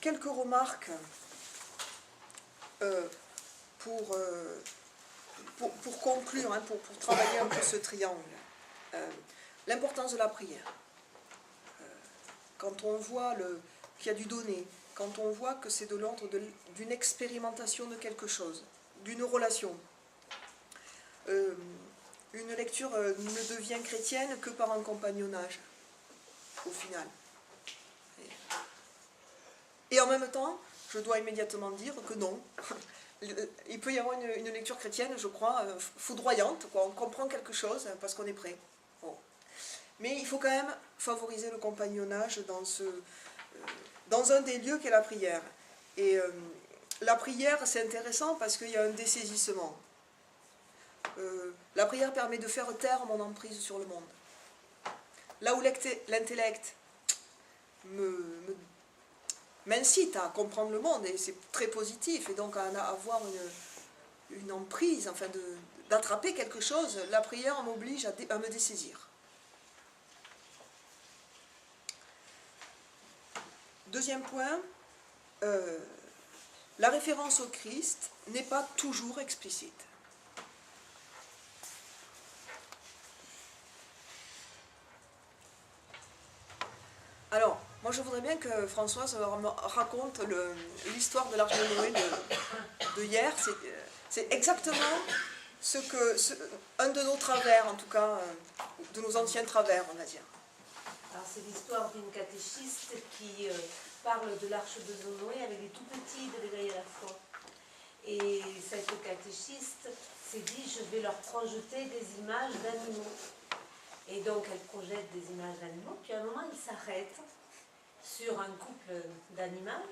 quelques remarques pour conclure, hein, pour travailler un peu ce triangle. L'importance de la prière. Quand on voit qu'il y a du donné, quand on voit que c'est de l'ordre d'une expérimentation de quelque chose, d'une relation. Une lecture ne devient chrétienne que par un compagnonnage, au final. Et en même temps, je dois immédiatement dire que non. Il peut y avoir une lecture chrétienne, je crois, foudroyante, quoi. On comprend quelque chose parce qu'on est prêt. Bon. Mais il faut quand même favoriser le compagnonnage dans un des lieux qu'est la prière. Et la prière, c'est intéressant parce qu'il y a un dessaisissement. La prière permet de faire taire mon emprise sur le monde. Là où l'intellect m'incite à comprendre le monde, et c'est très positif, et donc à avoir une emprise, enfin d'attraper quelque chose, la prière m'oblige à me dessaisir. Deuxième point, la référence au Christ n'est pas toujours explicite. Alors, moi je voudrais bien que Françoise me raconte l'histoire de l'Arche de Noé de hier. C'est exactement un de nos travers, en tout cas, de nos anciens travers, on va dire. Alors c'est l'histoire d'une catéchiste qui parle de l'Arche de Noé avec des tout petits de l'éveil à la foi. Et cette catéchiste s'est dit, je vais leur projeter des images d'animaux. Et donc elle projette des images d'animaux, puis à un moment il s'arrête sur un couple d'animaux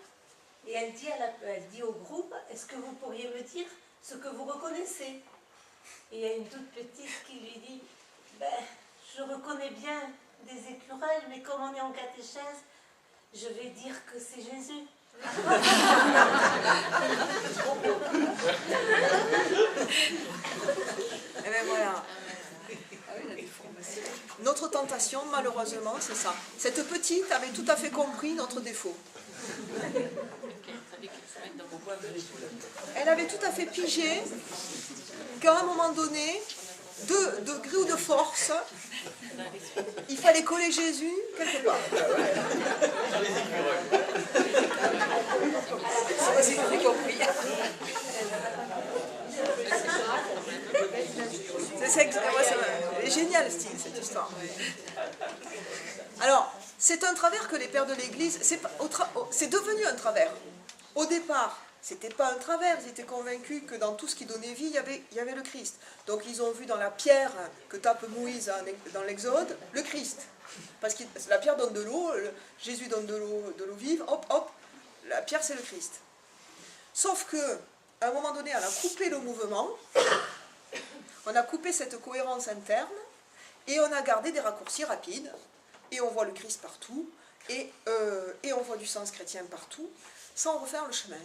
et elle dit au groupe, est-ce que vous pourriez me dire ce que vous reconnaissez? Et il y a une toute petite qui lui dit, je reconnais bien des écureuils, mais comme on est en catéchèse, je vais dire que c'est Jésus. Et bien voilà. Notre tentation, malheureusement, c'est ça. Cette petite avait tout à fait compris notre défaut. Elle avait tout à fait pigé qu'à un moment donné, de gré ou de force, il fallait coller Jésus quelque part. C'est génial cette histoire. Alors, c'est un travers que les pères de l'Église, c'est devenu un travers. Au départ, c'était pas un travers, ils étaient convaincus que dans tout ce qui donnait vie, il y avait le Christ. Donc ils ont vu dans la pierre que tape Moïse dans l'Exode, le Christ. Parce que la pierre donne de l'eau, Jésus donne de l'eau vive, hop, hop, la pierre c'est le Christ. Sauf que, à un moment donné, elle a coupé le mouvement, on a coupé cette cohérence interne, et on a gardé des raccourcis rapides, et on voit le Christ partout, et on voit du sens chrétien partout, sans refaire le chemin.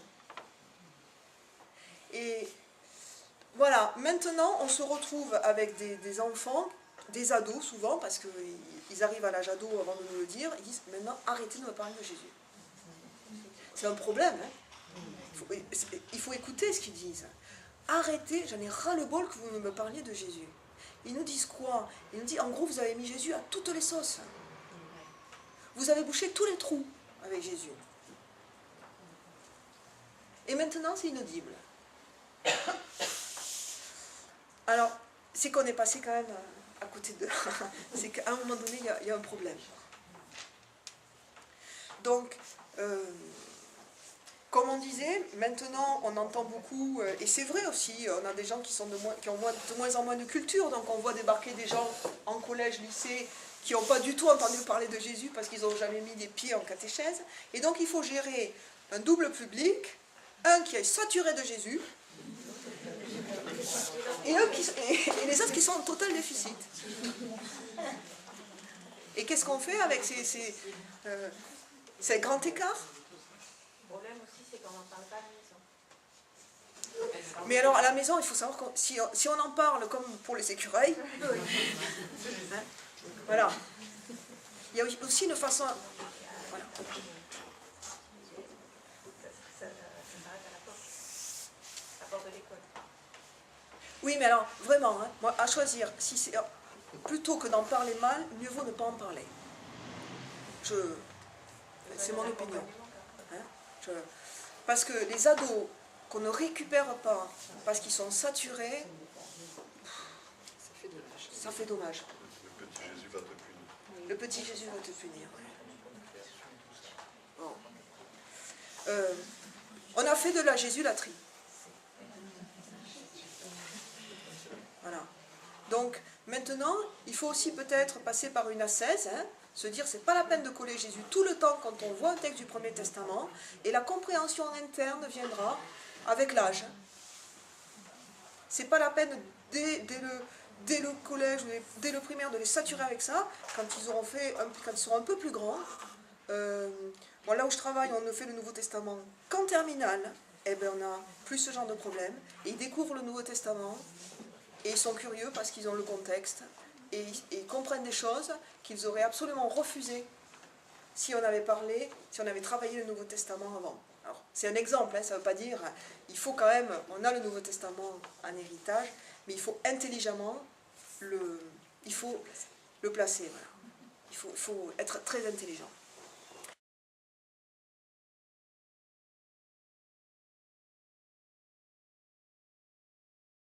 Et voilà, maintenant on se retrouve avec des enfants, des ados souvent, parce qu'ils arrivent à l'âge ado avant de nous le dire, ils disent maintenant arrêtez de me parler de Jésus. C'est un problème, hein. Il faut écouter ce qu'ils disent. Arrêtez, j'en ai ras-le-bol que vous me parliez de Jésus. Ils nous disent quoi? Ils nous disent en gros vous avez mis Jésus à toutes les sauces. Vous avez bouché tous les trous avec Jésus. Et maintenant c'est inaudible. Alors, c'est qu'on est passé quand même à côté de... c'est qu'à un moment donné, il y a un problème. Donc, comme on disait, maintenant on entend beaucoup, et c'est vrai aussi, on a des gens qui ont de moins en moins de culture, donc on voit débarquer des gens en collège, lycée, qui n'ont pas du tout entendu parler de Jésus parce qu'ils n'ont jamais mis les pieds en catéchèse, et donc il faut gérer un double public, un qui est saturé de Jésus, et les autres qui sont en total déficit. Et qu'est-ce qu'on fait avec ces grands écarts? Le problème aussi, c'est qu'on n'en parle pas à la maison. Mais alors, à la maison, il faut savoir que si on en parle comme pour les écureuils, hein, voilà. Il y a aussi une façon... Voilà. Oui, mais alors, vraiment, hein, moi, à choisir, si c'est plutôt que d'en parler mal, mieux vaut ne pas en parler. C'est mon opinion. Hein, parce que les ados qu'on ne récupère pas parce qu'ils sont saturés, ça fait dommage. Le petit Jésus va te punir. Le petit Jésus va te punir. Bon. On a fait de la Jésus-latrie. Voilà. Donc, maintenant, il faut aussi peut-être passer par une ascèse, hein, se dire c'est pas la peine de coller Jésus tout le temps quand on voit un texte du Premier Testament, et la compréhension interne viendra avec l'âge. C'est pas la peine dès le collège, dès le primaire, de les saturer avec ça, quand ils seront un peu plus grands. Bon, là où je travaille, on ne fait le Nouveau Testament qu'en terminale, et ben on n'a plus ce genre de problème, et ils découvrent le Nouveau Testament, et ils sont curieux parce qu'ils ont le contexte, et ils comprennent des choses qu'ils auraient absolument refusées si on avait travaillé le Nouveau Testament avant. Alors, c'est un exemple, hein, ça ne veut pas dire, il faut quand même, on a le Nouveau Testament en héritage, mais il faut intelligemment le placer. Voilà. Il faut être très intelligent.